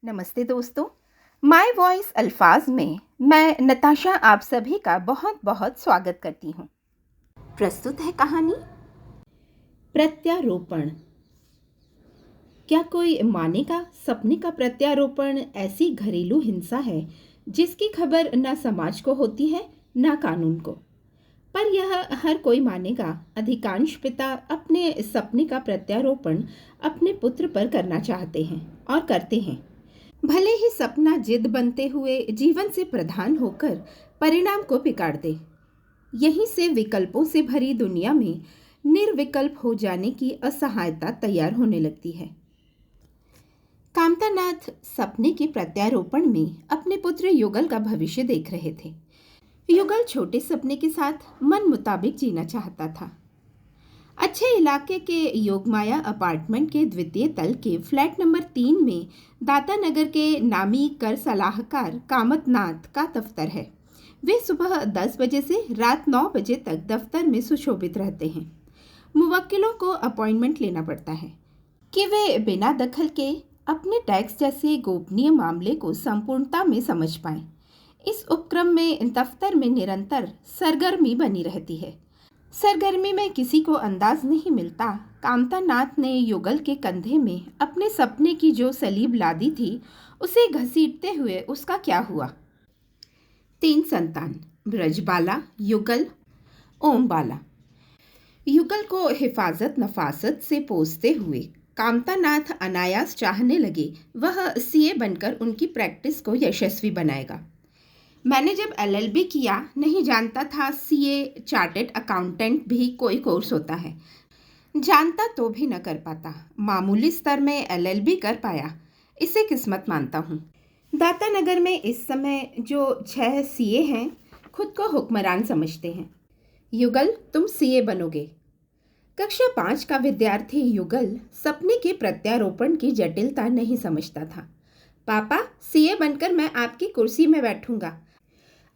नमस्ते दोस्तों। My voice अल्फाज में मैं नताशा आप सभी का बहुत बहुत स्वागत करती हूँ। प्रस्तुत है कहानी प्रत्यारोपण। क्या कोई मानेगा सपने का प्रत्यारोपण ऐसी घरेलू हिंसा है जिसकी खबर न समाज को होती है न कानून को। पर यह हर कोई मानेगा, अधिकांश पिता अपने सपने का प्रत्यारोपण अपने पुत्र पर करना चाहते हैं और करते हैं। भले ही सपना जिद बनते हुए जीवन से प्रधान होकर परिणाम को बिगाड़ दे। यहीं से विकल्पों से भरी दुनिया में निर्विकल्प हो जाने की असहायता तैयार होने लगती है। कामतानाथ सपने के प्रत्यारोपण में अपने पुत्र युगल का भविष्य देख रहे थे। युगल छोटे सपने के साथ मन मुताबिक जीना चाहता था। अच्छे इलाके के योगमाया अपार्टमेंट के द्वितीय तल के फ्लैट नंबर 3 में दाता नगर के नामी कर सलाहकार कामतनाथ का दफ्तर है। वे सुबह 10 बजे से रात 9 बजे तक दफ्तर में सुशोभित रहते हैं। मुवक्किलों को अपॉइंटमेंट लेना पड़ता है कि वे बिना दखल के अपने टैक्स जैसे गोपनीय मामले को संपूर्णता में समझ पाएं। इस उपक्रम में दफ्तर में निरंतर सरगर्मी बनी रहती है। सरगर्मी में किसी को अंदाज नहीं मिलता कामतानाथ ने युगल के कंधे में अपने सपने की जो सलीब लादी थी उसे घसीटते हुए उसका क्या हुआ। 3 संतान, ब्रजबाला, युगल, ओमबाला। युगल को हिफाजत नफासत से पोसते हुए कामतानाथ अनायास चाहने लगे वह सीए बनकर उनकी प्रैक्टिस को यशस्वी बनाएगा। मैंने जब एलएलबी किया नहीं जानता था सीए चार्टेड अकाउंटेंट भी कोई कोर्स होता है। जानता तो भी न कर पाता। मामूली स्तर में एलएलबी कर पाया, इसे किस्मत मानता हूँ। दाता नगर में इस समय जो 6 सीए हैं खुद को हुक्मरान समझते हैं। युगल, तुम सीए बनोगे। कक्षा 5 का विद्यार्थी युगल सपने के प्रत्यारोपण की जटिलता नहीं समझता था। पापा, सीए बनकर मैं आपकी कुर्सी में बैठूंगा,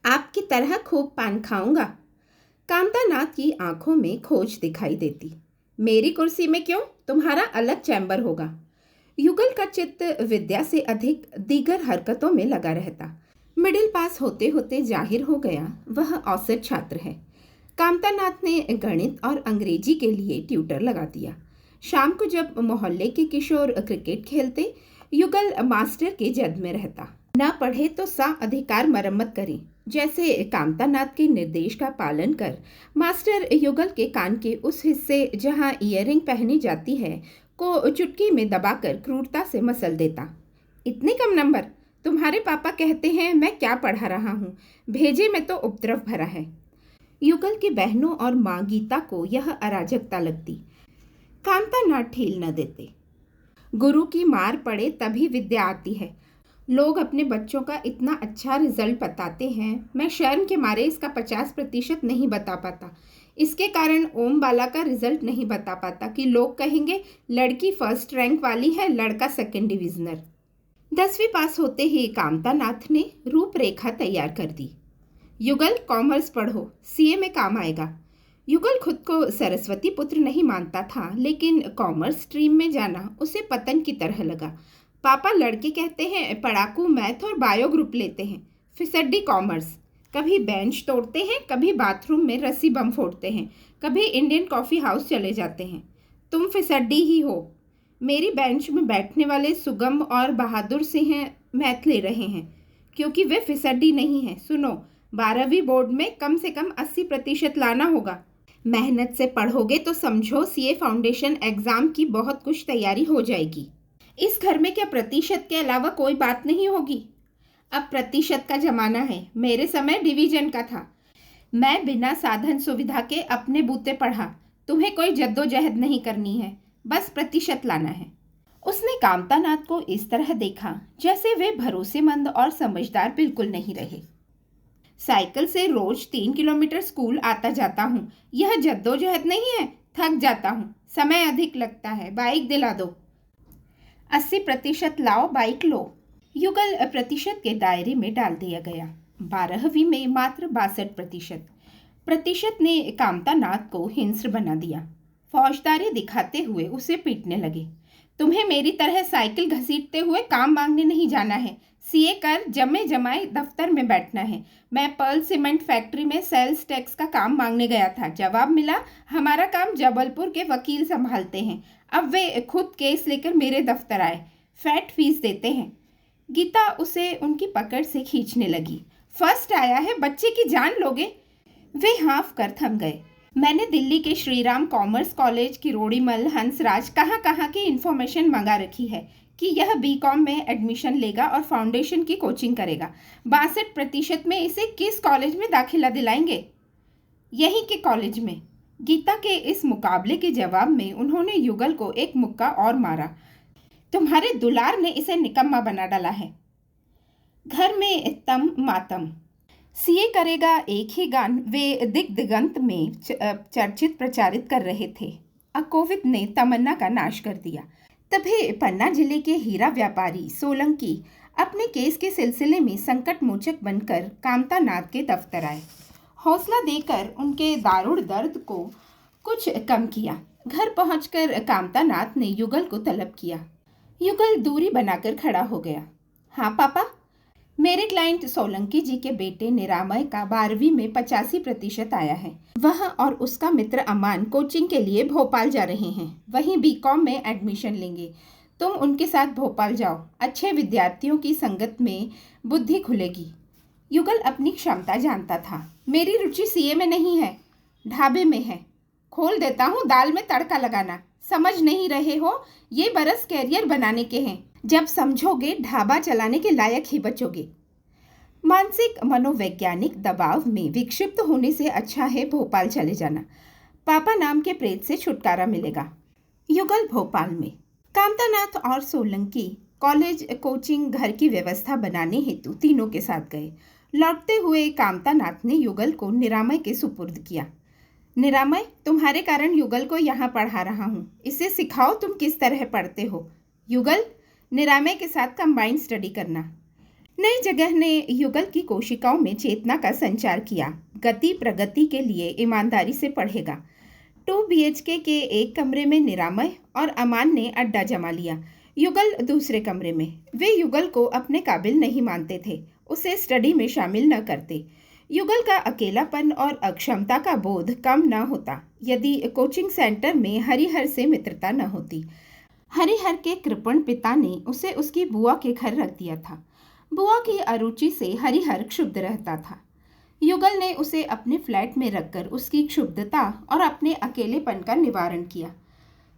आपकी तरह खूब पान खाऊंगा। कामतानाथ की आंखों में खोज दिखाई देती। मेरी कुर्सी में क्यों, तुम्हारा अलग चैम्बर होगा। युगल का चित्त विद्या से अधिक दीगर हरकतों में लगा रहता। मिडिल पास होते होते जाहिर हो गया वह औसत छात्र है। कामतानाथ ने गणित और अंग्रेजी के लिए ट्यूटर लगा दिया। शाम को जब मोहल्ले के किशोर क्रिकेट खेलते युगल मास्टर के जद में रहता। न पढ़े तो सा अधिकार मरम्मत करें जैसे कामतानाथ के निर्देश का पालन कर मास्टर युगल के कान के उस हिस्से जहां ईयरिंग पहनी जाती है को चुटकी में दबाकर क्रूरता से मसल देता। इतने कम नंबर, तुम्हारे पापा कहते हैं मैं क्या पढ़ा रहा हूँ, भेजे में तो उपद्रव भरा है। युगल की बहनों और माँ गीता को यह अराजकता लगती। कामतानाथ ठील न देते। गुरु की मार पड़े तभी विद्या आती है। लोग अपने बच्चों का इतना अच्छा रिजल्ट बताते हैं, मैं शर्म के मारे इसका 50% नहीं बता पाता। इसके कारण ओमबाला का रिजल्ट नहीं बता पाता कि लोग कहेंगे लड़की फर्स्ट रैंक वाली है, लड़का सेकंड डिविजनर। 10वीं पास होते ही कामतानाथ ने रूपरेखा तैयार कर दी। युगल, कॉमर्स पढ़ो, सीए में काम आएगा। युगल खुद को सरस्वती पुत्र नहीं मानता था, लेकिन कॉमर्स स्ट्रीम में जाना उसे पतन की तरह लगा। पापा, लड़के कहते हैं पढ़ाकू मैथ और बायो ग्रुप लेते हैं, फिसड्डी कॉमर्स। कभी बेंच तोड़ते हैं, कभी बाथरूम में रस्सी बम फोड़ते हैं, कभी इंडियन कॉफ़ी हाउस चले जाते हैं। तुम फिसड्डी ही हो। मेरी बेंच में बैठने वाले सुगम और बहादुर सिंह मैथ ले रहे हैं क्योंकि वे फिसड्डी नहीं हैं। सुनो, 12वीं बोर्ड में कम से कम 80% लाना होगा। मेहनत से पढ़ोगे तो समझो सीए फाउंडेशन एग्ज़ाम की बहुत कुछ तैयारी हो जाएगी। इस घर में क्या प्रतिशत के अलावा कोई बात नहीं होगी। अब प्रतिशत का ज़माना है, मेरे समय डिवीजन का था। मैं बिना साधन सुविधा के अपने बूते पढ़ा। तुम्हें कोई जद्दोजहद नहीं करनी है, बस प्रतिशत लाना है। उसने कामतानाथ को इस तरह देखा जैसे वे भरोसेमंद और समझदार बिल्कुल नहीं रहे। साइकिल से रोज 3 किलोमीटर स्कूल आता जाता हूँ, यह जद्दोजहद नहीं है। थक जाता हूँ, समय अधिक लगता है, बाइक दिला दो। 80% लाओ, बाइक लो। युगल प्रतिशत के दायरे में डाल दिया गया। 12वीं में मात्र 62%। प्रतिशत ने कामतानाथ को हिंस्र बना दिया। फौजदारी दिखाते हुए उसे पीटने लगे। तुम्हें मेरी तरह साइकिल घसीटते हुए काम मांगने नहीं जाना है। सीए कर जमे जमाए दफ्तर में बैठना है। मैं पर्ल सीमेंट फैक्ट्री में सेल्स टैक्स का काम मांगने गया था। जवाब मिला, हमारा काम जबलपुर के वकील संभालते हैं। अब वे खुद केस लेकर मेरे दफ्तर आए, फैट फीस देते हैं। गीता उसे उनकी पकड़ से खींचने लगी। फर्स्ट आया है, बच्चे की जान लोगे? वे हाँफ कर थम गए। मैंने दिल्ली के श्रीराम कॉमर्स कॉलेज, किरोड़ीमल, हंसराज कहाँ की इन्फॉर्मेशन मंगा रखी है कि यह बीकॉम में एडमिशन लेगा और फाउंडेशन की कोचिंग करेगा। 62% में इसे किस कॉलेज में दाखिला दिलाएंगे? यहीं के कॉलेज में। गीता के इस मुकाबले के जवाब में उन्होंने युगल को एक मुक्का और मारा। तुम्हारे दुलार ने इसे निकम्मा बना डाला है। घर में तम मातम। सीए करेगा एक ही गान वे दिग्दिगंत में चर्चित प्रचारित कर रहे थे। कोविड ने तमन्ना का नाश कर दिया। तभी पन्ना जिले के हीरा व्यापारी सोलंकी अपने केस के सिलसिले में संकट मोचक बनकर कामतानाथ के दफ्तर आए। हौसला देकर उनके दारुण दर्द को कुछ कम किया। घर पहुंचकर कामतानाथ ने युगल को तलब किया। युगल दूरी बनाकर खड़ा हो गया। हाँ पापा, मेरे क्लाइंट सोलंकी जी के बेटे निरामय का 12वीं में 85% आया है। वह और उसका मित्र अमान कोचिंग के लिए भोपाल जा रहे हैं। वहीं बीकॉम में एडमिशन लेंगे। तुम उनके साथ भोपाल जाओ। अच्छे विद्यार्थियों की संगत में बुद्धि खुलेगी। युगल अपनी क्षमता जानता था। मेरी रुचि सीए में नहीं है, ढाबे में है। खोल देता हूँ दाल में तड़का लगाना। समझ नहीं रहे हो? ये बरस कैरियर बनाने के हैं। जब समझोगे ढाबा चलाने के लायक ही बचोगे। मानसिक मनोवैज्ञानिक दबाव में विक्षिप्त होने से अच्छा है भोपाल चले जाना। पापा नाम के प्रेत से छुटकारा मिलेगा। युगल भोपाल में। कामतानाथ और सोलंकी कॉलेज, कोचिंग, घर की व्यवस्था बनाने हेतु तीनों के साथ गए। लौटते हुए कामतानाथ ने युगल को निरामय के सुपुर्द किया। निरामय, तुम्हारे कारण युगल को यहाँ पढ़ा रहा हूँ। इसे सिखाओ तुम किस तरह पढ़ते हो। युगल, निरामय के साथ कंबाइंड स्टडी करना। नई जगह ने युगल की कोशिकाओं में चेतना का संचार किया। गति प्रगति के लिए ईमानदारी से पढ़ेगा। 2 BHK के एक कमरे में निरामय और अमान ने अड्डा जमा लिया। युगल दूसरे कमरे में। वे युगल को अपने काबिल नहीं मानते थे, उसे स्टडी में शामिल न करते। युगल का अकेलापन और अक्षमता का बोध कम न होता यदि कोचिंग सेंटर में हरिहर से मित्रता न होती। हरिहर के कृपण पिता ने उसे उसकी बुआ के घर रख दिया था। बुआ की अरुचि से हरिहर क्षुब्ध रहता था। युगल ने उसे अपने फ्लैट में रखकर उसकी क्षुब्धता और अपने अकेलेपन का निवारण किया।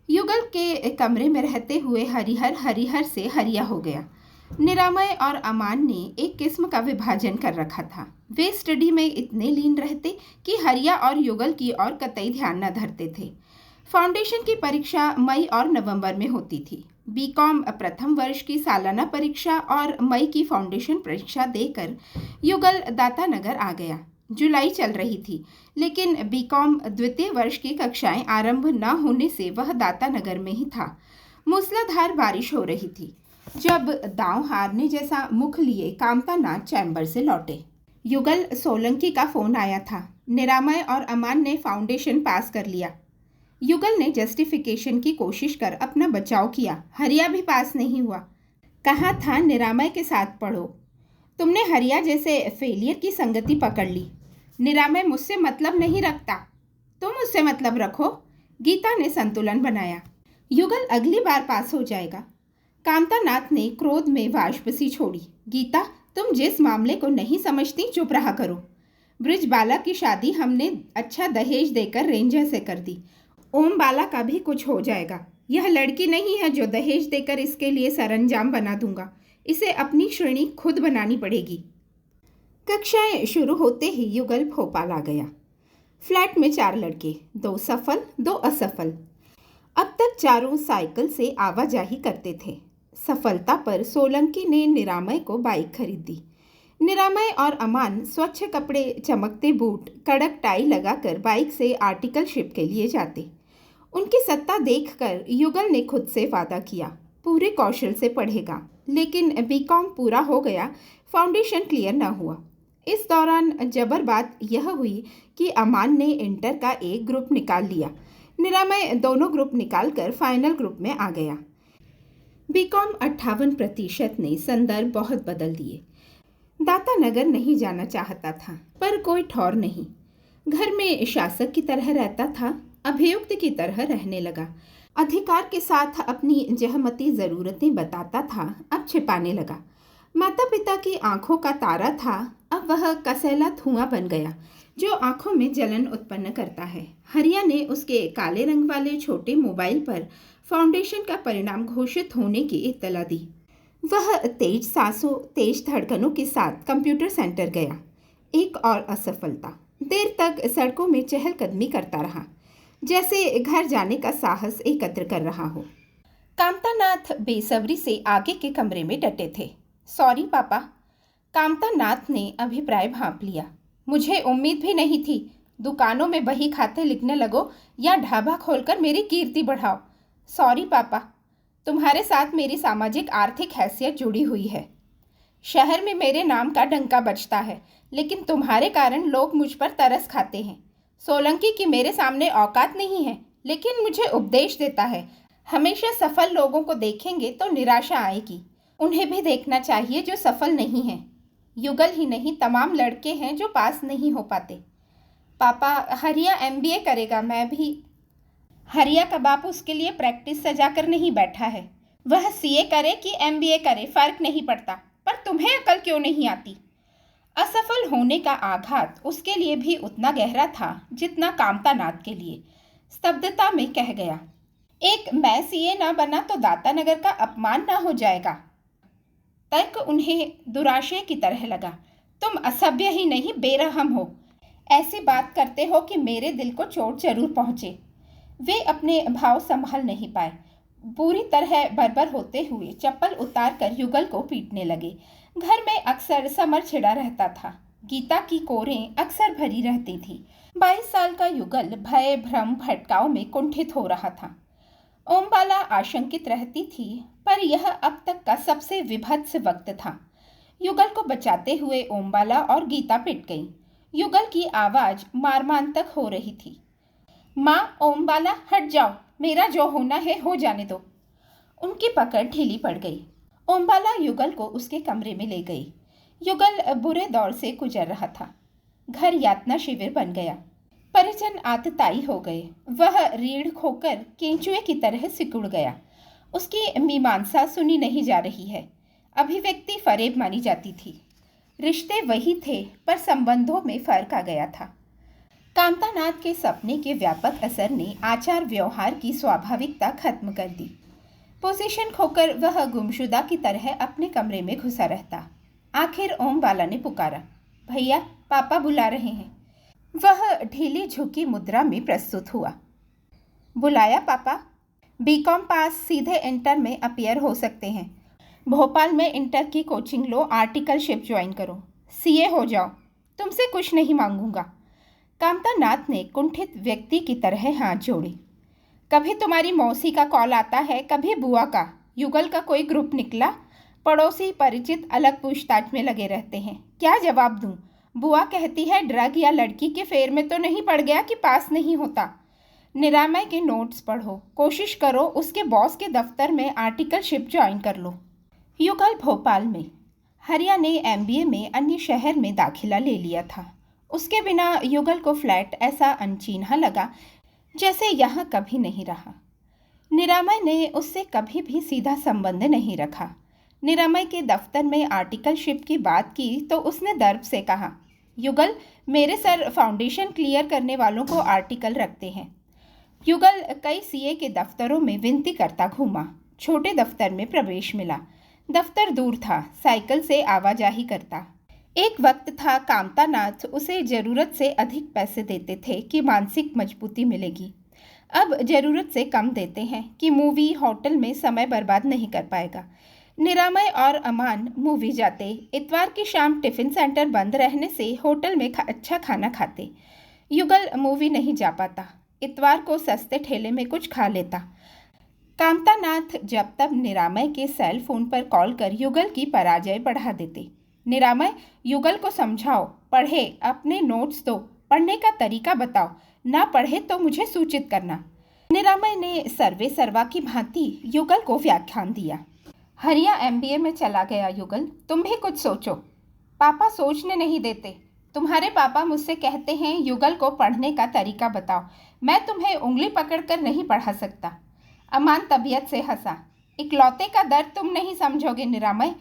युगल के कमरे में रहते हुए हरिहर से हरिया हो गया। निरामय और अमान ने एक किस्म का विभाजन कर रखा था। वे स्टडी में इतने लीन रहते कि हरिया और युगल की ओर कतई ध्यान न धरते थे। फाउंडेशन की परीक्षा मई और नवंबर में होती थी। बीकॉम प्रथम वर्ष की सालाना परीक्षा और मई की फाउंडेशन परीक्षा देकर युगल दातानगर आ गया। जुलाई चल रही थी, लेकिन बीकॉम द्वितीय वर्ष की कक्षाएं आरंभ न होने से वह दातानगर में ही था। मूसलाधार बारिश हो रही थी जब दांव हारने जैसा मुख लिए कामतानाथ चैम्बर से लौटे। युगल, सोलंकी का फोन आया था। निरामय और अमान ने फाउंडेशन पास कर लिया। युगल ने जस्टिफिकेशन की कोशिश कर अपना बचाव किया। हरिया भी पास नहीं हुआ। कहा था निरामय के साथ पढ़ो। तुमने हरिया जैसे फेलियर की संगति पकड़ ली। निरामय मुझसे मतलब नहीं रखता, तुम उससे मतलब रखो। गीता ने संतुलन बनाया। युगल अगली बार पास हो जाएगा। कामतानाथ ने क्रोध में वाष्पसी छोड़ी। गीता, तुम जिस मामले को नहीं समझती चुप रहा करो। ब्रिजबाला की शादी हमने अच्छा दहेज देकर रेंजर से कर दी। ओम बाला का भी कुछ हो जाएगा। यह लड़की नहीं है जो दहेज देकर इसके लिए सरंजाम बना दूंगा। इसे अपनी श्रेणी खुद बनानी पड़ेगी। कक्षाएं शुरू होते ही युगल भोपाल आ गया। फ्लैट में 4 लड़के, 2 सफल 2 असफल। अब तक चारों साइकिल से आवाजाही करते थे। सफलता पर सोलंकी ने निरामय को बाइक खरीद दी। निरामय और अमान स्वच्छ कपड़े, चमकते बूट, कड़क टाई लगाकर बाइक से आर्टिकलशिप के लिए जाते। उनकी सत्ता देखकर युगल ने खुद से वादा किया, पूरे कौशल से पढ़ेगा। लेकिन बीकॉम पूरा हो गया, फाउंडेशन क्लियर न हुआ। इस दौरान जबर बात यह हुई कि अमान ने इंटर का एक ग्रुप निकाल लिया। निरामय दोनों ग्रुप निकालकर फाइनल ग्रुप में आ गया। बीकॉम 58% ने संदर्भ बहुत बदल दिए। दाता नगर नहीं जाना चाहता था, पर कोई ठौर नहीं। घर में शासक की तरह रहता था, अभियुक्त की तरह रहने लगा। अधिकार के साथ अपनी जहमती ज़रूरतें बताता था, अब छिपाने लगा। माता पिता की आंखों का तारा था, अब वह कसैला धुआं बन गया जो आंखों में जलन उत्पन्न करता है। हरिया ने उसके काले रंग वाले छोटे मोबाइल पर फाउंडेशन का परिणाम घोषित होने की इत्तला दी। वह तेज सांसों, तेज धड़कनों के साथ कंप्यूटर सेंटर गया। एक और असफलता। देर तक सड़कों में चहलकदमी करता रहा, जैसे घर जाने का साहस एकत्र कर रहा हो। कामतानाथ बेसब्री से आगे के कमरे में डटे थे। सॉरी पापा, कामतानाथ ने अभिप्राय भांप लिया। मुझे उम्मीद भी नहीं थी। दुकानों में बही खाते लिखने लगो या ढाबा खोलकर मेरी कीर्ति बढ़ाओ। सॉरी पापा, तुम्हारे साथ मेरी सामाजिक आर्थिक हैसियत जुड़ी हुई है। शहर में मेरे नाम का डंका बजता है, लेकिन तुम्हारे कारण लोग मुझ पर तरस खाते हैं। सोलंकी की मेरे सामने औकात नहीं है, लेकिन मुझे उपदेश देता है, हमेशा सफल लोगों को देखेंगे तो निराशा आएगी। उन्हें भी देखना चाहिए जो सफल नहीं हैं। युगल ही नहीं, तमाम लड़के हैं जो पास नहीं हो पाते। पापा, हरिया MBA करेगा, मैं भी। हरिया का बाप उसके लिए प्रैक्टिस सजा कर नहीं बैठा है। वह CA करे कि MBA करे, फर्क नहीं पड़ता। पर तुम्हें अकल क्यों नहीं आती? असफल होने का आघात उसके लिए भी उतना गहरा था जितना कामतानाथ के लिए। स्तब्धता में कह गया, एक मैं CA ना बना तो दाता नगर का अपमान ना हो जाएगा। तर्क उन्हें दुराशय की तरह लगा। तुम असभ्य ही नहीं, बेरहम हो। ऐसी बात करते हो कि मेरे दिल को चोट जरूर पहुंचे। वे अपने भाव संभाल नहीं पाए। पूरी तरह बर्बर होते हुए चप्पल उतार कर युगल को पीटने लगे। घर में अक्सर समर छिड़ा रहता था। गीता की कोरें अक्सर भरी रहती थी। 22 साल का युगल भय, भ्रम, भटकाव में कुंठित हो रहा था। ओमबाला आशंकित रहती थी, पर यह अब तक का सबसे विभत्स वक्त था। युगल को बचाते हुए ओमबाला और गीता पिट गईं। युगल की आवाज मार्मांतक हो रही थी। माँ, ओमबाला हट जाओ, मेरा जो होना है हो जाने दो। उनकी पकड़ ढीली पड़ गई। ओमबाला युगल को उसके कमरे में ले गई। युगल बुरे दौर से गुजर रहा था। घर यातना शिविर बन गया। परिजन आतताई हो गए। वह रीढ़ खोकर केंचुए की तरह सिकुड़ गया। उसकी मीमांसा सुनी नहीं जा रही है। अभिव्यक्ति फरेब मानी जाती थी। रिश्ते वही थे, पर संबंधों में फर्क आ गया था। कामतानाथ के सपने के व्यापक असर ने आचार व्यवहार की स्वाभाविकता खत्म कर दी। पोजीशन खोकर वह गुमशुदा की तरह अपने कमरे में घुसा रहता। आखिर ओमबाला ने पुकारा, भैया, पापा बुला रहे हैं। वह ढीली झुकी मुद्रा में प्रस्तुत हुआ। बुलाया पापा? बीकॉम पास, सीधे इंटर में अपीयर हो सकते हैं। भोपाल में इंटर की कोचिंग लो, आर्टिकलशिप ज्वाइन करो, CA हो जाओ। तुमसे कुछ नहीं मांगूंगा। कामतानाथ ने कुंठित व्यक्ति की तरह हाथ जोड़े। कभी तुम्हारी मौसी का कॉल आता है, कभी बुआ का। युगल का कोई ग्रुप निकला, पड़ोसी परिचित अलग पूछताछ में लगे रहते हैं। क्या जवाब दूं? बुआ कहती है ड्रग या लड़की के फेर में तो नहीं पड़ गया कि पास नहीं होता। निरामय के नोट्स पढ़ो, कोशिश करो उसके बॉस के दफ्तर में आर्टिकलशिप ज्वाइन कर लो। युगल भोपाल में, हरिया ने MBA में अन्य शहर में दाखिला ले लिया था। उसके बिना युगल को फ्लैट ऐसा अनचिन्हा लगा जैसे यहाँ कभी नहीं रहा। निरामय ने उससे कभी भी सीधा संबंध नहीं रखा। निरामय के दफ्तर में आर्टिकलशिप की बात की तो उसने दर्प से कहा, युगल, मेरे सर फाउंडेशन क्लियर करने वालों को आर्टिकल रखते हैं। युगल कई CA के दफ्तरों में विनती करता घूमा। छोटे दफ्तर में प्रवेश मिला। दफ्तर दूर था, साइकिल से आवाजाही करता। एक वक्त था कामतानाथ उसे ज़रूरत से अधिक पैसे देते थे कि मानसिक मजबूती मिलेगी। अब ज़रूरत से कम देते हैं कि मूवी, होटल में समय बर्बाद नहीं कर पाएगा। निरामय और अमान मूवी जाते। इतवार की शाम टिफ़िन सेंटर बंद रहने से होटल में अच्छा खाना खाते। युगल मूवी नहीं जा पाता। इतवार को सस्ते ठेले में कुछ खा लेता। कामतानाथ जब तब निरामय के सेल फोन पर कॉल कर युगल की पराजय बढ़ा देते। निरामय, युगल को समझाओ, पढ़े, अपने नोट्स दो, पढ़ने का तरीका बताओ, ना पढ़े तो मुझे सूचित करना। निरामय ने सर्वे सर्वा की भांति युगल को व्याख्यान दिया। हरिया एमबीए में चला गया। युगल, तुम भी कुछ सोचो। पापा सोचने नहीं देते। तुम्हारे पापा मुझसे कहते हैं युगल को पढ़ने का तरीका बताओ। मैं तुम्हें उंगली पकड़कर नहीं पढ़ा सकता। अमान तबीयत से हंसा। इकलौते का दर्द तुम नहीं समझोगे निरामय।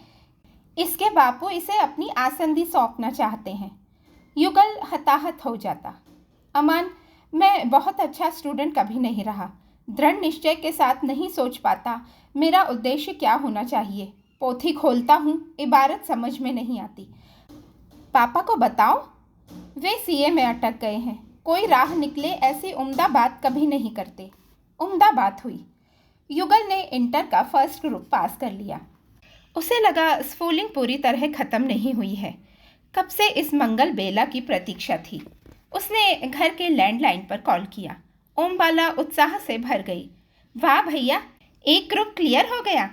इसके बापू इसे अपनी आसंदी सौंपना चाहते हैं। युगल हताहत हो जाता। अमान, मैं बहुत अच्छा स्टूडेंट कभी नहीं रहा। दृढ़ निश्चय के साथ नहीं सोच पाता मेरा उद्देश्य क्या होना चाहिए। पोथी खोलता हूँ, इबारत समझ में नहीं आती। पापा को बताओ, वे सीए में अटक गए हैं। कोई राह निकले ऐसी उम्दा बात कभी नहीं करते। उम्दा बात हुई। युगल ने इंटर का फर्स्ट ग्रुप पास कर लिया। उसे लगा स्कूलिंग पूरी तरह ख़त्म नहीं हुई है। कब से इस मंगल बेला की प्रतीक्षा थी। उसने घर के लैंडलाइन पर कॉल किया। ओमबाला उत्साह से भर गई। वाह भैया, एक ग्रुप क्लियर हो गया।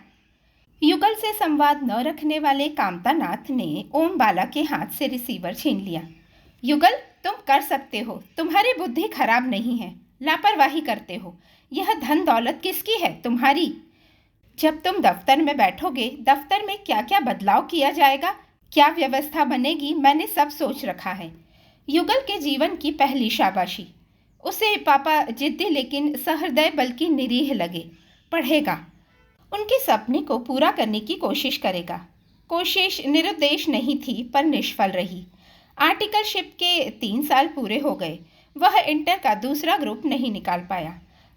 युगल से संवाद न रखने वाले कामतानाथ ने ओमबाला के हाथ से रिसीवर छीन लिया। युगल, तुम कर सकते हो। तुम्हारी बुद्धि खराब नहीं है। लापरवाही करते हो। यह धन दौलत किसकी है? तुम्हारी। जब तुम दफ्तर में बैठोगे, दफ्तर में क्या क्या बदलाव किया जाएगा, क्या व्यवस्था बनेगी, मैंने सब सोच रखा है। युगल के जीवन की पहली शाबाशी। उसे पापा जिद्दी लेकिन सहृदय बल्कि निरीह लगे। पढ़ेगा, उनके सपने को पूरा करने की कोशिश करेगा। कोशिश निरुद्देश नहीं थी पर निष्फल रही। आर्टिकलशिप के 3 साल पूरे हो गए। वह इंटर का दूसरा ग्रुप नहीं निकाल पाया।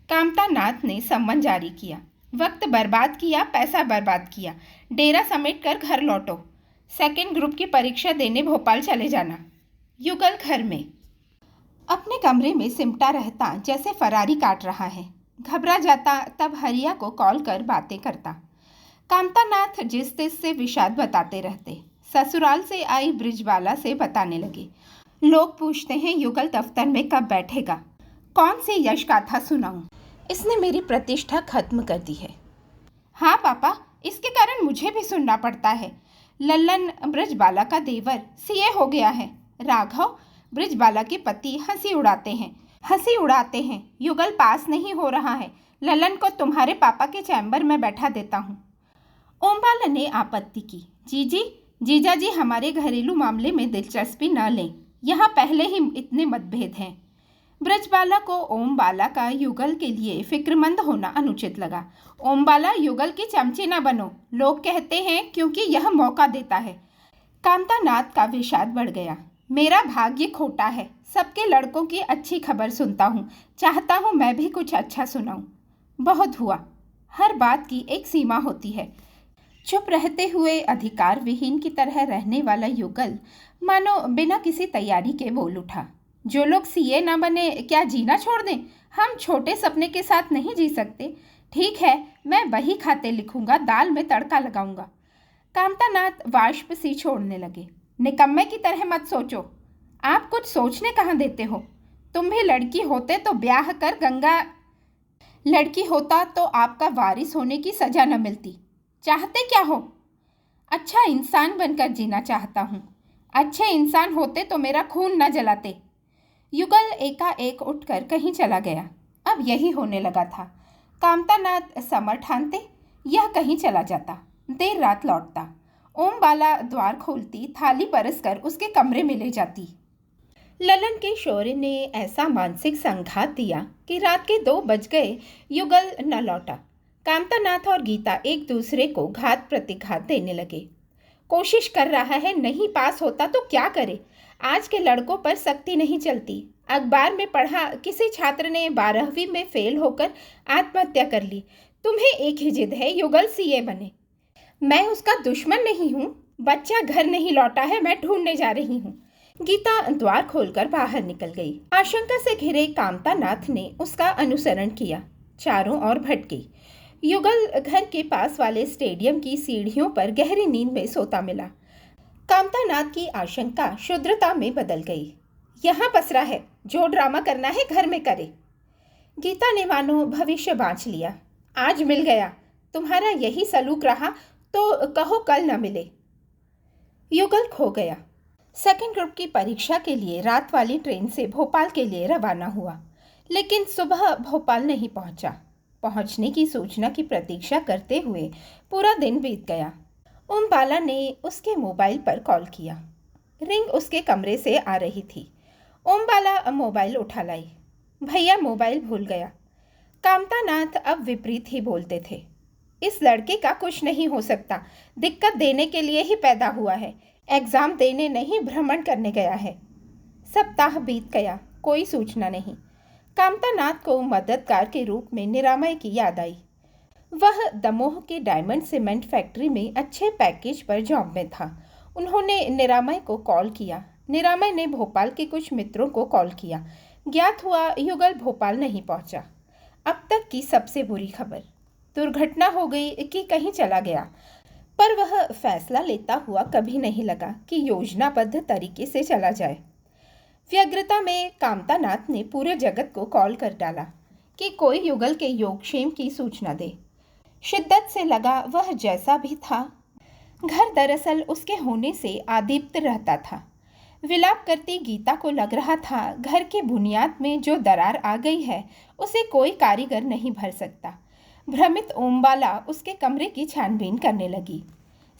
कामतानाथ ने सम्मन जारी किया। वक्त बर्बाद किया, पैसा बर्बाद किया। डेरा समेट कर घर लौटो। सेकेंड ग्रुप की परीक्षा देने भोपाल चले जाना। युगल घर में अपने कमरे में सिमटा रहता, जैसे फरारी काट रहा है। घबरा जाता, तब हरिया को कॉल कर बातें करता। कामतानाथ जिस तिस से विषाद बताते रहते। ससुराल से आई ब्रिजबाला से बताने लगे। लोग पूछते हैं युगल दफ्तर में कब बैठेगा। कौन सी यश गाथा सुनाऊं? इसने मेरी प्रतिष्ठा खत्म कर दी है। हाँ पापा, इसके कारण मुझे भी सुनना पड़ता है। लल्लन ब्रिजबाला का देवर सीए हो गया है। राघव ब्रिजबाला के पति हंसी उड़ाते हैं। युगल पास नहीं हो रहा है। लल्लन को तुम्हारे पापा के चैम्बर में बैठा देता हूँ। ओमबाला ने आपत्ति की। जीजा जी हमारे घरेलू मामले में दिलचस्पी न लें। यहाँ पहले ही इतने मतभेद हैं। ब्रजबाला को ओमबाला का युगल के लिए फिक्रमंद होना अनुचित लगा। ओमबाला, युगल की चमची न बनो। लोग कहते हैं क्योंकि यह मौका देता है। कामतानाथ का विषाद बढ़ गया। मेरा भाग्य खोटा है। सबके लड़कों की अच्छी खबर सुनता हूँ। चाहता हूँ मैं भी कुछ अच्छा सुनाऊँ। बहुत हुआ। हर बात की एक सीमा होती है। चुप रहते हुए अधिकार विहीन की तरह रहने वाला युगल मानो बिना किसी तैयारी के बोल उठा। जो लोग सीए ना बने क्या जीना छोड़ दें? हम छोटे सपने के साथ नहीं जी सकते। ठीक है, मैं बही खाते लिखूंगा, दाल में तड़का लगाऊंगा। कामतानाथ वाष्प सी छोड़ने लगे। निकम्मे की तरह मत सोचो। आप कुछ सोचने कहाँ देते हो? तुम भी लड़की होते तो ब्याह कर गंगा लड़की होता तो आपका वारिस होने की सजा न मिलती। चाहते क्या हो? अच्छा इंसान बनकर जीना चाहता हूँ। अच्छे इंसान होते तो मेरा खून न जलाते। युगल एकाएक उठकर कहीं चला गया। अब यही होने लगा था। कामतानाथ समर ठानते, यह कहीं चला जाता, देर रात लौटता। ओमबाला द्वार खोलती, थाली परस कर उसके कमरे में ले जाती। ललन के शौर्य ने ऐसा मानसिक संघात दिया कि रात के 2 बज गए, युगल न लौटा। कामतानाथ और गीता एक दूसरे को घात प्रतिघात देने लगे। कोशिश कर रहा है, नहीं पास होता तो क्या करे? आज के लड़कों पर सख्ती नहीं चलती। अखबार में पढ़ा किसी छात्र ने 12वीं में फेल होकर आत्महत्या कर ली। तुम्हें एक ही जिद है, युगल सीए बने। मैं उसका दुश्मन नहीं हूँ। बच्चा घर नहीं लौटा है, मैं ढूंढने जा रही हूँ। गीता द्वार खोलकर बाहर निकल गई। आशंका से घिरे कामतानाथ ने उसका अनुसरण किया। चारों ओर भटकी। युगल घर के पास वाले स्टेडियम की सीढ़ियों पर गहरी नींद में सोता मिला। कामतानाथ की आशंका शुद्रता में बदल गई। यहाँ पसरा है, जो ड्रामा करना है घर में करे। गीता ने मानो भविष्य बांच लिया। आज मिल गया। तुम्हारा यही सलूक रहा तो कहो कल न मिले। युगल खो गया। सेकंड ग्रुप की परीक्षा के लिए रात वाली ट्रेन से भोपाल के लिए रवाना हुआ, लेकिन सुबह भोपाल नहीं पहुंचा। पहुंचने की सूचना की प्रतीक्षा करते हुए पूरा दिन बीत गया। ओमबाला ने उसके मोबाइल पर कॉल किया। रिंग उसके कमरे से आ रही थी। ओमबाला मोबाइल उठा लाई। भैया मोबाइल भूल गया। कामतानाथ अब विपरीत ही बोलते थे। इस लड़के का कुछ नहीं हो सकता, दिक्कत देने के लिए ही पैदा हुआ है। एग्जाम देने नहीं, भ्रमण करने गया है। सप्ताह बीत गया, कोई सूचना नहीं। कामतानाथ को मददगार के रूप में निरामय की याद आई। वह दमोह के डायमंड सीमेंट फैक्ट्री में अच्छे पैकेज पर जॉब में था। उन्होंने निरामय को कॉल किया। निरामय ने भोपाल के कुछ मित्रों को कॉल किया। ज्ञात हुआ युगल भोपाल नहीं पहुंचा। अब तक की सबसे बुरी खबर, दुर्घटना हो गई कि कहीं चला गया। पर वह फैसला लेता हुआ कभी नहीं लगा कि योजनाबद्ध तरीके से चला जाए। व्यग्रता में कामतानाथ ने पूरे जगत को कॉल कर डाला कि कोई युगल के योगक्षेम की सूचना दे। शिद्दत से लगा वह जैसा भी था। घर दरअसल उसके होने से आदीप्त रहता था। विलाप करती गीता को लग रहा था घर की बुनियाद में जो दरार आ गई है उसे कोई कारीगर नहीं भर सकता। भ्रमित ओमबाला उसके कमरे की छानबीन करने लगी।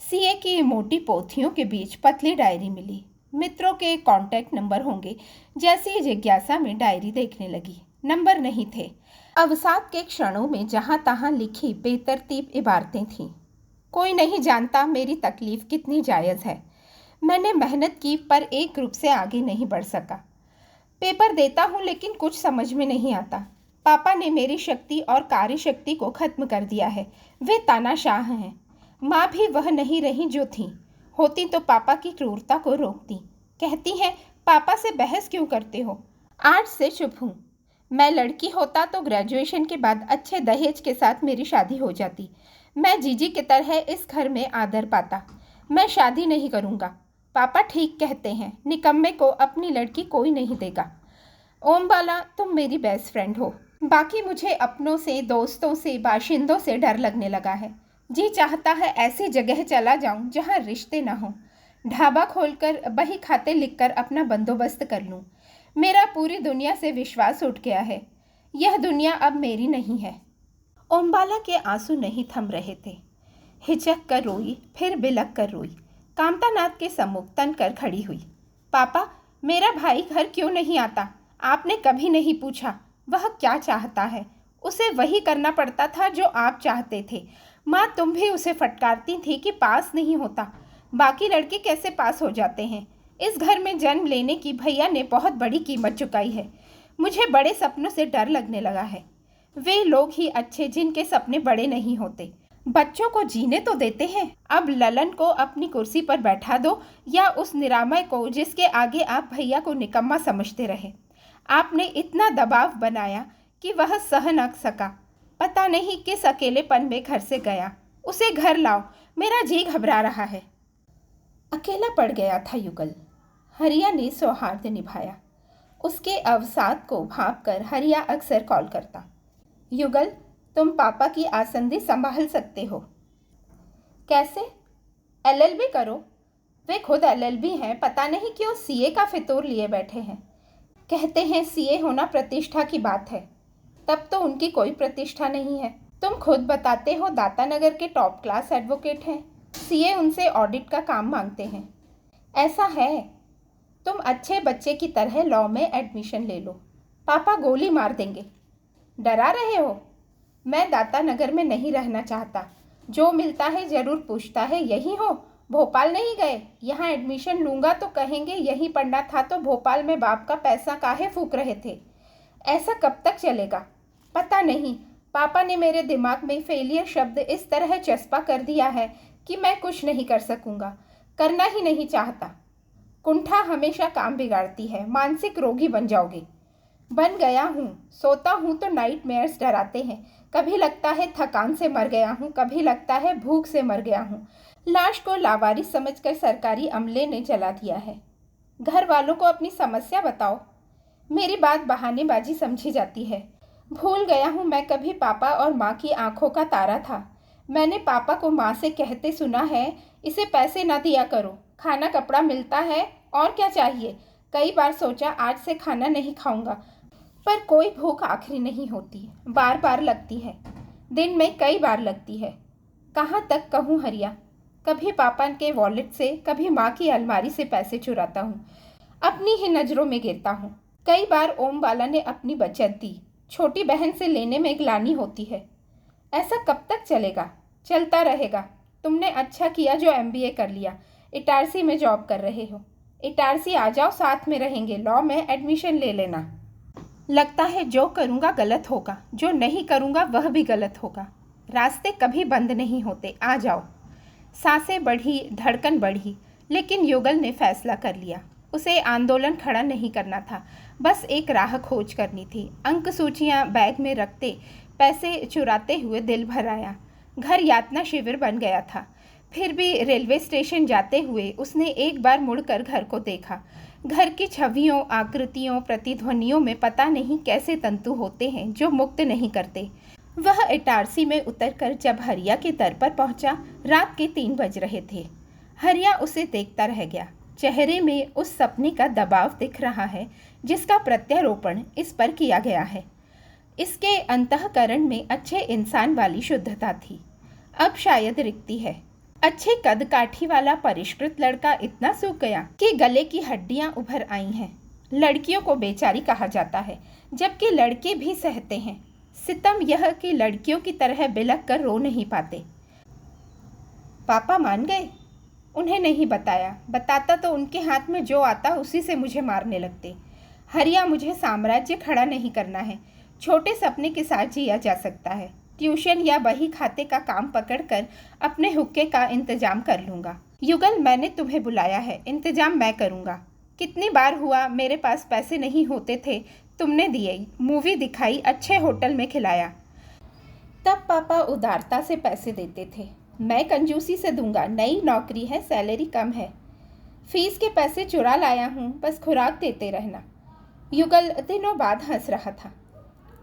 सीए की मोटी पोथियों के बीच पतली डायरी मिली। मित्रों के कांटेक्ट नंबर होंगे जैसी जिज्ञासा में डायरी देखने लगी। नंबर नहीं थे। अवसाद के क्षणों में जहां तहां लिखी बेतरतीब इबारतें थीं। कोई नहीं जानता मेरी तकलीफ कितनी जायज़ है। मैंने मेहनत की पर एक ग्रुप से आगे नहीं बढ़ सका। पेपर देता हूँ लेकिन कुछ समझ में नहीं आता। पापा ने मेरी शक्ति और कार्य शक्ति को खत्म कर दिया है। वे तानाशाह हैं। माँ भी वह नहीं रही जो थी। होती तो पापा की क्रूरता को रोकती। कहती हैं पापा से बहस क्यों करते हो। आज से चुप हूँ। मैं लड़की होता तो ग्रेजुएशन के बाद अच्छे दहेज के साथ मेरी शादी हो जाती। मैं जीजी की तरह इस घर में आदर पाता। मैं शादी नहीं करूँगा। पापा ठीक कहते हैं, निकम्मे को अपनी लड़की कोई नहीं देगा। ओमबाला तुम मेरी बेस्ट फ्रेंड हो। बाकी मुझे अपनों से, दोस्तों से, बाशिंदों से डर लगने लगा है। जी चाहता है ऐसी जगह चला जाऊं जहां रिश्ते ना हो। ढाबा खोलकर बही खाते लिखकर अपना बंदोबस्त कर लूं। मेरा पूरी दुनिया से विश्वास उठ गया है। यह दुनिया अब मेरी नहीं है। ओमबाला के आंसू नहीं थम रहे थे। हिचक कर रोई, फिर बिलक कर रोई। कामतानाथ के सम्मुख तन कर खड़ी हुई। पापा, मेरा भाई घर क्यों नहीं आता? आपने कभी नहीं पूछा वह क्या चाहता है। उसे वही करना पड़ता था जो आप चाहते थे। माँ, तुम भी उसे फटकारती थी कि पास नहीं होता। बाकी लड़के कैसे पास हो जाते हैं। इस घर में जन्म लेने की भैया ने बहुत बड़ी कीमत चुकाई है। मुझे बड़े सपनों से डर लगने लगा है। वे लोग ही अच्छे जिनके सपने बड़े नहीं होते। बच्चों को जीने तो देते हैं। अब ललन को अपनी कुर्सी पर बैठा दो या उस निरामय को जिसके आगे आप भैया को निकम्मा समझते रहे। आपने इतना दबाव बनाया कि वह सह न सका। पता नहीं किस अकेलेपन में घर से गया। उसे घर लाओ, मेरा जी घबरा रहा है। अकेला पड़ गया था युगल। हरिया ने सौहार्द निभाया। उसके अवसाद को भांपकर हरिया अक्सर कॉल करता। युगल, तुम पापा की आसंदी संभाल सकते हो। कैसे? एलएलबी करो। वे खुद एलएलबी हैं, पता नहीं क्यों सीए का फितूर लिए बैठे हैं। कहते हैं सीए होना प्रतिष्ठा की बात है। तब तो उनकी कोई प्रतिष्ठा नहीं है। तुम खुद बताते हो दातानगर के टॉप क्लास एडवोकेट हैं। सीए उनसे ऑडिट का काम मांगते हैं। ऐसा है। तुम अच्छे बच्चे की तरह लॉ में एडमिशन ले लो। पापा गोली मार देंगे। डरा रहे हो? मैं दातानगर में नहीं रहना चाहता। जो मिलता है जरूर पूछता है, यही हो? भोपाल नहीं गए? यहाँ एडमिशन लूँगा तो कहेंगे यहीं पढ़ना था तो भोपाल में बाप का पैसा काहे फूक रहे थे। ऐसा कब तक चलेगा? पता नहीं, पापा ने मेरे दिमाग में फेलियर शब्द इस तरह चस्पा कर दिया है कि मैं कुछ नहीं कर सकूँगा, करना ही नहीं चाहता। कुंठा हमेशा काम बिगाड़ती है, मानसिक रोगी बन जाओगे। बन गया हूँ। सोता हूँ तो नाइटमेयर्स डराते हैं। कभी लगता है थकान से मर गया हूँ, कभी लगता है भूख से मर गया हूँ। लाश को लावारिस समझकर सरकारी अमले ने जला दिया है। घर वालों को अपनी समस्या बताओ। मेरी बात बहानेबाजी समझी जाती है। भूल गया हूँ मैं कभी पापा और माँ की आंखों का तारा था। मैंने पापा को माँ से कहते सुना है, इसे पैसे ना दिया करो, खाना कपड़ा मिलता है और क्या चाहिए। कई बार सोचा आज से खाना नहीं खाऊंगा, पर कोई भूख आखिरी नहीं होती, बार बार लगती है। दिन में कई बार लगती है। कहाँ तक कहूँ हरिया, कभी पापा के वॉलेट से, कभी माँ की अलमारी से पैसे चुराता हूँ, अपनी ही नज़रों में गिरता हूँ। कई बार ओम बाला ने अपनी बचत दी, छोटी बहन से लेने में ग्लानि होती है। ऐसा कब तक चलेगा? चलता रहेगा। तुमने अच्छा किया जो एमबीए कर लिया, इटारसी में जॉब कर रहे हो। इटारसी आ जाओ, साथ में रहेंगे, लॉ में एडमिशन ले लेना। लगता है जो करूँगा गलत होगा, जो नहीं करूँगा वह भी गलत होगा। रास्ते कभी बंद नहीं होते, आ जाओ। सांसें बढ़ी, धड़कन बढ़ी, लेकिन युगल ने फैसला कर लिया। उसे आंदोलन खड़ा नहीं करना था, बस एक राह खोज करनी थी। अंक सूचियाँ बैग में रखते, पैसे चुराते हुए दिल भर आया। घर यातना शिविर बन गया था। फिर भी रेलवे स्टेशन जाते हुए उसने एक बार मुड़कर घर को देखा। घर की छवियों, आकृतियों, प्रतिध्वनियों में पता नहीं कैसे तंतु होते हैं जो मुक्त नहीं करते। वह इटारसी में उतरकर जब हरिया के दर पर पहुंचा, रात के 3 बज रहे थे। हरिया उसे देखता रह गया। चेहरे में उस सपने का दबाव दिख रहा है जिसका प्रत्यारोपण इस पर किया गया है। इसके अंतःकरण में अच्छे इंसान वाली शुद्धता थी। अब शायद रिक्ति है। अच्छे कद काठी वाला परिष्कृत लड़का इतना सूख गया कि गले की हड्डियां उभर आई हैं। लड़कियों को बेचारी कहा जाता है, जबकि लड़के भी सहते हैं। सितम यह कि लड़कियों की तरह बिलख कर रो नहीं पाते। पापा मान गए? उन्हें नहीं बताया। बताता तो उनके हाथ में जो आता उसी से मुझे मारने लगते। हरिया, मुझे साम्राज्य खड़ा नहीं करना है। छोटे सपने के साथ जिया जा सकता है। ट्यूशन या बही खाते का काम पकड़कर अपने हुक्के का इंतजाम कर लूँगा। युगल, मैंने तुम्हें बुलाया है, इंतजाम मैं करूँगा। कितनी बार हुआ, मेरे पास पैसे नहीं होते थे, तुमने दिए, मूवी दिखाई, अच्छे होटल में खिलाया। तब पापा उदारता से पैसे देते थे। मैं कंजूसी से दूंगा। नई नौकरी है, सैलरी कम है, फीस के पैसे चुरा लाया हूँ, बस खुराक देते रहना। युगल दिनों बाद हंस रहा था।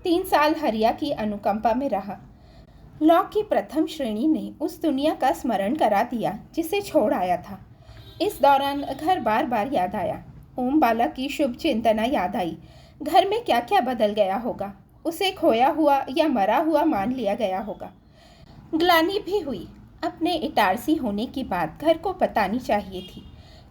3 साल हरिया की अनुकंपा में रहा। लॉ की प्रथम श्रेणी ने उस दुनिया का स्मरण करा दिया जिसे छोड़ आया था। इस दौरान घर बार बार याद आया। ओम बाला की शुभ चिंतना याद आई। घर में क्या क्या बदल गया होगा। उसे खोया हुआ या मरा हुआ मान लिया गया होगा। ग्लानि भी हुई। अपने इटारसी होने की बात घर को बतानी चाहिए थी,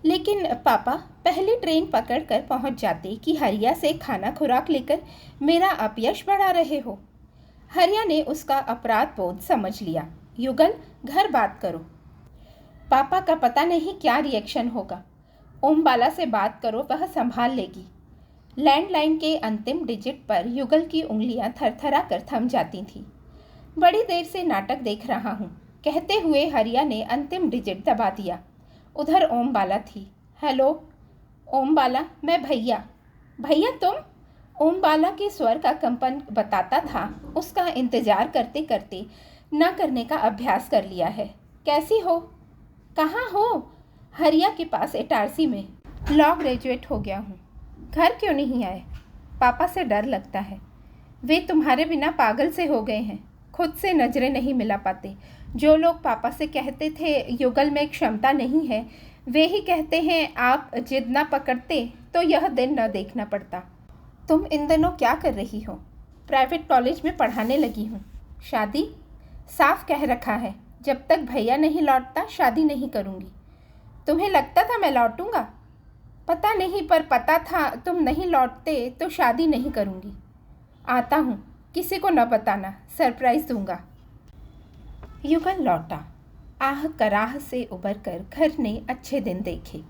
लेकिन पापा पहली ट्रेन पकड़कर पहुंच जाते कि हरिया से खाना खुराक लेकर मेरा अपयश बढ़ा रहे हो। हरिया ने उसका अपराध बोध समझ लिया। युगल, घर बात करो। पापा का पता नहीं क्या रिएक्शन होगा। ओम बाला से बात करो, वह संभाल लेगी। लैंडलाइन के अंतिम डिजिट पर युगल की उंगलियां थरथरा कर थम जाती थीं। बड़ी देर से नाटक देख रहा हूँ, कहते हुए हरिया ने अंतिम डिजिट दबा दिया। उधर ओम बाला थी। हेलो ओम बाला, मैं भैया। भैया तुम? ओम बाला के स्वर का कंपन बताता था उसका इंतजार करते करते न करने का अभ्यास कर लिया है। कैसी हो? कहाँ हो? हरिया के पास इटारसी में। लॉ ग्रेजुएट हो गया हूँ। घर क्यों नहीं आए? पापा से डर लगता है। वे तुम्हारे बिना पागल से हो गए हैं, खुद से नजरें नहीं मिला पाते। जो लोग पापा से कहते थे युगल में क्षमता नहीं है, वे ही कहते हैं आप जिद ना पकड़ते तो यह दिन न देखना पड़ता। तुम इन दिनों क्या कर रही हो? प्राइवेट कॉलेज में पढ़ाने लगी हूँ। शादी? साफ कह रखा है, जब तक भैया नहीं लौटता शादी नहीं करूँगी। तुम्हें लगता था मैं लौटूंगा? पता नहीं, पर पता था तुम नहीं लौटते तो शादी नहीं करूँगी। आता हूँ, किसी को न बताना, सरप्राइज दूंगा। युगल लौटा। आह कराह से उबरकर घर ने अच्छे दिन देखे।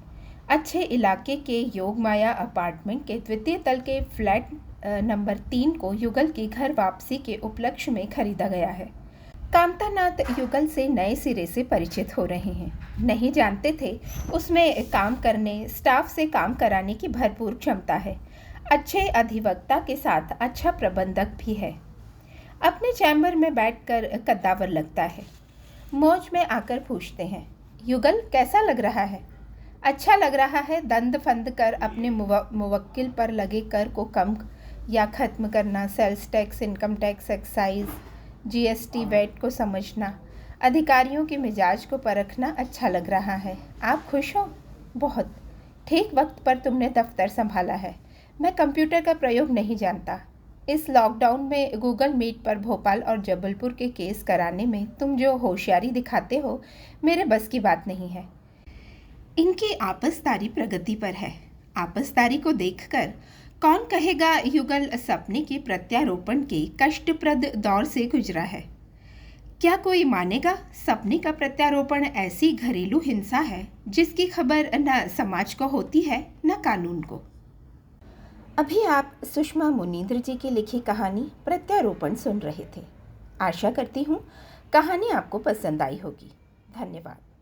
अच्छे इलाके के योगमाया अपार्टमेंट के द्वितीय तल के फ्लैट नंबर 3 को युगल की घर वापसी के उपलक्ष्य में खरीदा गया है। कामतानाथ युगल से नए सिरे से परिचित हो रहे हैं। नहीं जानते थे उसमें काम करने, स्टाफ से काम कराने की भरपूर क्षमता है। अच्छे अधिवक्ता के साथ अच्छा प्रबंधक भी है। अपने चैम्बर में बैठकर कद्दावर लगता है। मौज में आकर पूछते हैं, युगल कैसा लग रहा है? अच्छा लग रहा है। दंड फंद कर अपने मुवक्किल पर लगे कर को कम या ख़त्म करना, sales tax, income tax, excise, GST, VAT को समझना, अधिकारियों के मिजाज को परखना अच्छा लग रहा है। आप खुश हो? बहुत। ठीक वक्त पर तुमने दफ्तर संभाला है। मैं कंप्यूटर का प्रयोग नहीं जानता। इस लॉकडाउन में गूगल मीट पर भोपाल और जबलपुर के केस कराने में तुम जो होशियारी दिखाते हो, मेरे बस की बात नहीं है। इनकी आपसदारी प्रगति पर है। आपसदारी को देखकर कौन कहेगा युगल सपने के प्रत्यारोपण के कष्टप्रद दौर से गुजरा है। क्या कोई मानेगा सपने का प्रत्यारोपण ऐसी घरेलू हिंसा है जिसकी खबर न समाज को होती है न कानून को। अभी आप सुषमा मुनीन्द्र जी की लिखी कहानी प्रत्यारोपण सुन रहे थे। आशा करती हूँ कहानी आपको पसंद आई होगी। धन्यवाद।